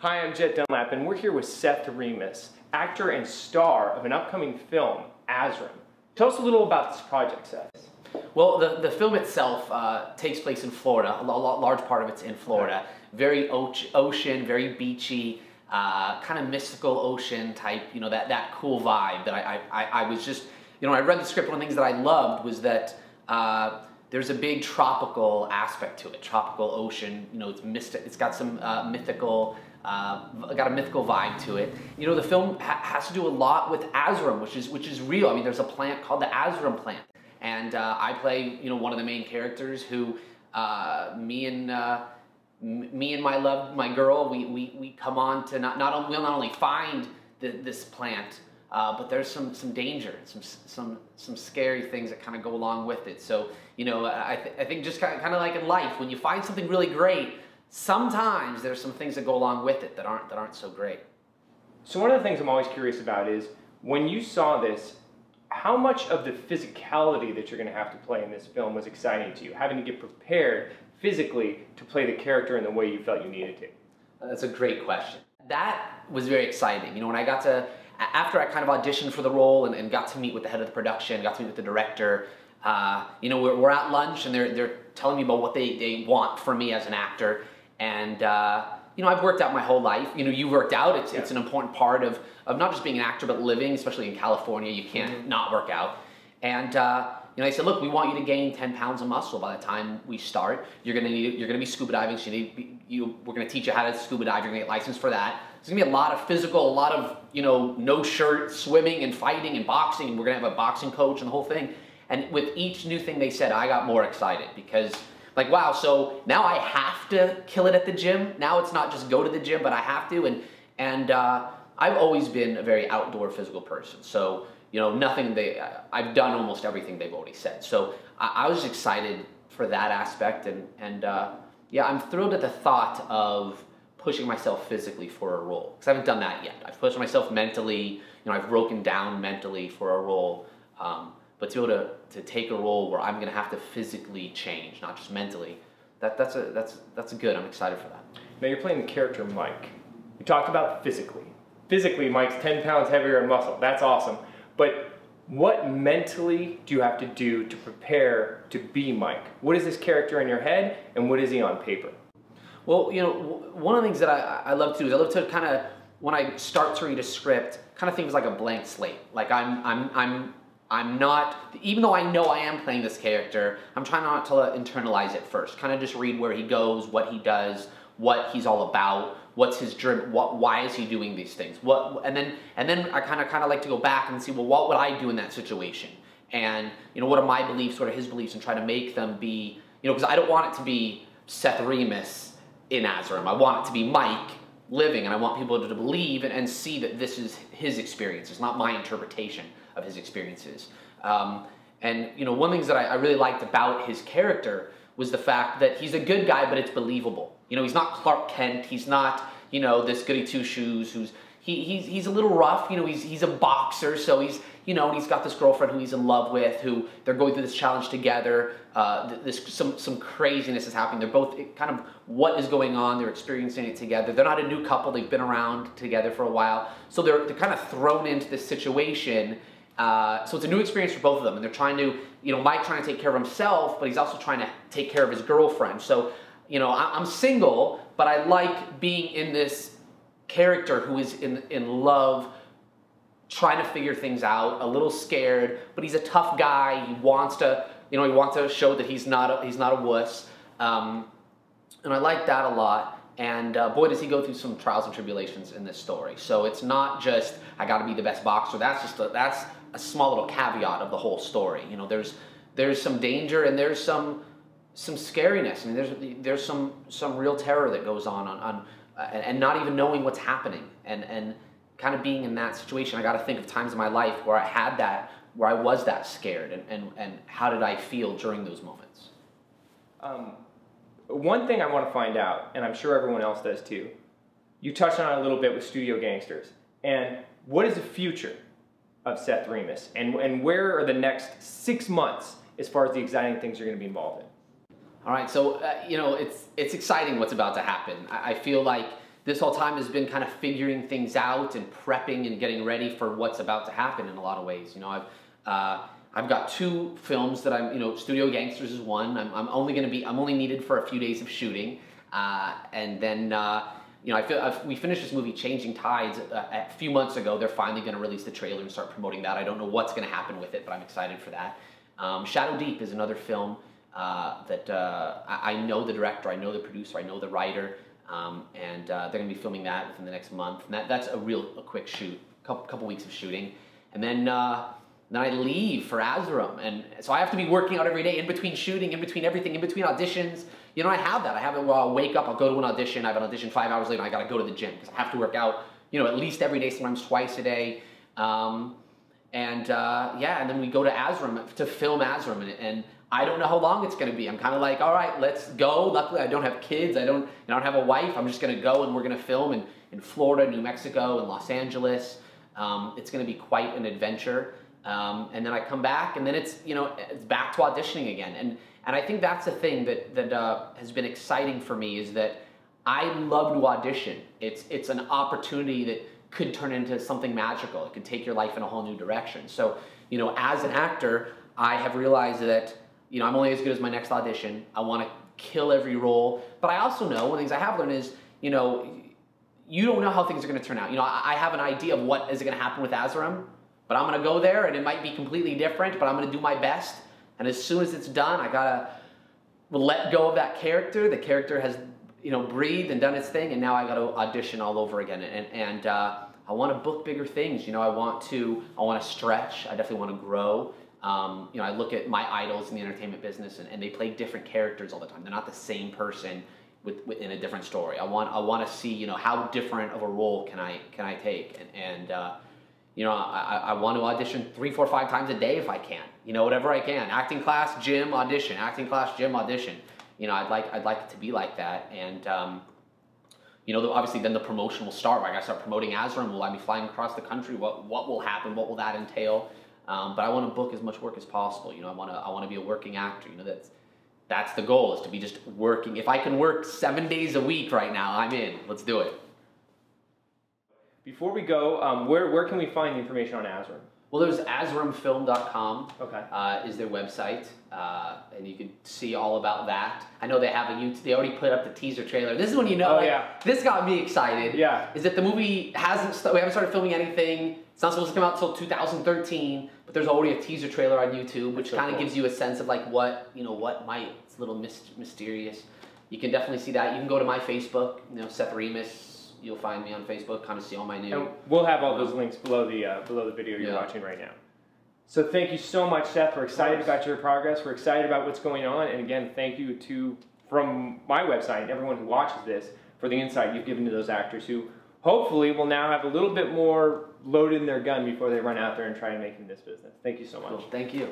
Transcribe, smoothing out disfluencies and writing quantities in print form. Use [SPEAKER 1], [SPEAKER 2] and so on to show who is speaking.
[SPEAKER 1] Hi, I'm Jett Dunlap, and we're here with Seth Remis, actor and star of an upcoming film, Asarum. Tell us a little about this project, Seth.
[SPEAKER 2] Well, the film itself takes place in Florida. A large part of it's in Florida. Very ocean, very beachy, kind of mystical ocean type, you know, that cool vibe that I was just, you know, I read the script, one of the things that I loved was that there's a big tropical aspect to it, tropical ocean, you know, it's mystic, it's got some mythical, got a mythical vibe to it. You know, the film has to do a lot with Asarum, which is real. I mean, there's a plant called the Asarum plant. And I play, you know, one of the main characters who, me and my girl, we come on to we'll not only find this plant, but there's some danger, some scary things that kind of go along with it. So, you know, I think just kind of like in life, when you find something really great, sometimes there's some things that go along with it that aren't so great.
[SPEAKER 1] So one of the things I'm always curious about is, when you saw this, how much of the physicality that you're going to have to play in this film was exciting to you, having to get prepared physically to play the character in the way you felt you needed to?
[SPEAKER 2] That's a great question. That was very exciting. You know, when I got to, after I kind of auditioned for the role and got to meet with the head of the production, got to meet with the director, you know, we're at lunch and they're telling me about what they want from me as an actor. And, you know, I've worked out my whole life. You know, you worked out. It's an important part of not just being an actor, but living, especially in California. You can't not work out. And, you know, they said, look, we want you to gain 10 pounds of muscle by the time we start. You're gonna be scuba diving, so we're gonna teach you how to scuba dive. You're gonna get licensed for that. There's gonna be a lot of physical, a lot of, you know, no shirt swimming and fighting and boxing. And we're gonna have a boxing coach and the whole thing. And with each new thing they said, I got more excited because, like, wow, so now I have to kill it at the gym. Now it's not just go to the gym, but I have to. And I've always been a very outdoor physical person. So, you know, I've done almost everything they've already said. So I was excited for that aspect. And yeah, I'm thrilled at the thought of pushing myself physically for a role. Because I haven't done that yet. I've pushed myself mentally. You know, I've broken down mentally for a role. But to be able to take a role where I'm going to have to physically change, not just mentally, that's good. I'm excited for that.
[SPEAKER 1] Now you're playing the character Mike. We talked about physically. Physically, Mike's 10 pounds heavier in muscle. That's awesome. But what mentally do you have to do to prepare to be Mike? What is this character in your head, and what is he on paper?
[SPEAKER 2] Well, you know, one of the things that I love to do is I love to kind of, when I start to read a script, kind of things like a blank slate. Like I'm not, even though I know I am playing this character, I'm trying not to internalize it first. Kind of just read where he goes, what he does, what he's all about, what's his dream, why is he doing these things? And then I kind of like to go back and see, well, what would I do in that situation? And, you know, what are my beliefs, what are his beliefs, and try to make them be, you know, because I don't want it to be Seth Remis in Asarum. I want it to be Mike living, and I want people to believe and see that this is his experience. It's not my interpretation of his experiences. And, you know, one of the things that I really liked about his character was the fact that he's a good guy, but it's believable. You know, he's not Clark Kent. He's not, you know, this goody two-shoes he's a little rough. You know, he's a boxer, so he's, you know, and he's got this girlfriend who he's in love with, who they're going through this challenge together. Some craziness is happening. They're both kind of what is going on. They're experiencing it together. They're not a new couple. They've been around together for a while. So they're kind of thrown into this situation. So it's a new experience for both of them, and they're trying to, you know, Mike trying to take care of himself, but he's also trying to take care of his girlfriend. So, you know, I'm single, but I like being in this character who is in love, trying to figure things out, a little scared, but he's a tough guy. He wants to, you know, he wants to show that he's not a wuss. And I like that a lot. And boy, does he go through some trials and tribulations in this story. So it's not just, I got to be the best boxer. That's a small little caveat of the whole story. You know, there's some danger and there's some scariness. I mean, there's some real terror that goes on and not even knowing what's happening and kind of being in that situation. I got to think of times in my life where I had that, where I was that scared, and how did I feel during those moments.
[SPEAKER 1] One thing I want to find out, and I'm sure everyone else does too, you touched on it a little bit with Studio Gangsters, and what is the future of Seth Remis, and where are the next 6 months as far as the exciting things you're going to be involved in?
[SPEAKER 2] All right, so you know, it's exciting what's about to happen. I feel like this whole time has been kind of figuring things out and prepping and getting ready for what's about to happen in a lot of ways. You know, I've got 2 films that I'm, you know, Studio Gangsters is one. I'm only needed for a few days of shooting, and then you know, we finished this movie Changing Tides a few months ago. They're finally going to release the trailer and start promoting that. I don't know what's going to happen with it, but I'm excited for that. Shadow Deep is another film that I know the director, I know the producer, I know the writer, and they're going to be filming that within the next month. And that's a quick shoot, couple weeks of shooting, and then I leave for Asarum, and so I have to be working out every day in between shooting, in between everything, in between auditions. You know, I have that. I have it where I'll wake up, I'll go to an audition, I have an audition 5 hours later, I gotta go to the gym because I have to work out, you know, at least every day, sometimes twice a day. Yeah, and then we go to Asarum to film Asarum, and I don't know how long it's gonna be. I'm kind of like, all right, let's go. Luckily, I don't have kids, I don't have a wife. I'm just gonna go and we're gonna film in Florida, New Mexico, and Los Angeles. It's gonna be quite an adventure. And then I come back, and then it's, you know, it's back to auditioning again. And I think that's the thing that has been exciting for me, is that I love to audition. It's an opportunity that could turn into something magical. It could take your life in a whole new direction. So, you know, as an actor, I have realized that, you know, I'm only as good as my next audition. I want to kill every role. But I also know, one of the things I have learned is, you know, you don't know how things are going to turn out. You know, I have an idea of what is going to happen with Asarum, but I'm going to go there and it might be completely different, but I'm going to do my best. And as soon as it's done, I got to let go of that character. The character has, you know, breathed and done its thing, and now I got to audition all over again. And I want to book bigger things. You know, I want to stretch. I definitely want to grow. You know, I look at my idols in the entertainment business, and they play different characters all the time. They're not the same person within a different story. I want to see, you know, how different of a role can I take, and you know, I want to audition 3, 4, 5 times a day if I can. You know, whatever I can. Acting class, gym, audition. Acting class, gym, audition. You know, I'd like it to be like that. And you know, obviously then the promotion will start. I got to start promoting Asarum. Will I be flying across the country? What will happen? What will that entail? But I want to book as much work as possible. You know, I want to be a working actor. You know, that's the goal, is to be just working. If I can work 7 days a week right now, I'm in. Let's do it.
[SPEAKER 1] Before we go, where can we find the information on Asarum?
[SPEAKER 2] Well, there's asarumfilm.com.
[SPEAKER 1] Okay.
[SPEAKER 2] Is their website, and you can see all about that. I know they have a YouTube. They already put up the teaser trailer. This is when you know.
[SPEAKER 1] Oh,
[SPEAKER 2] like,
[SPEAKER 1] yeah.
[SPEAKER 2] This got me excited.
[SPEAKER 1] Yeah.
[SPEAKER 2] Is that the movie we haven't started filming anything. It's not supposed to come out until 2013, but there's already a teaser trailer on YouTube, which kind of gives you a sense of like it's a little mysterious. You can definitely see that. You can go to my Facebook, you know, Seth Remis. You'll find me on Facebook, kind of see all my new.
[SPEAKER 1] And we'll have all those links below the video you're watching right now. So thank you so much, Seth. We're excited about your progress. We're excited about what's going on. And again, thank you from my website and everyone who watches this for the insight you've given to those actors who hopefully will now have a little bit more loaded in their gun before they run out there and try and make it in this business. Thank you so much.
[SPEAKER 2] Cool. Thank you.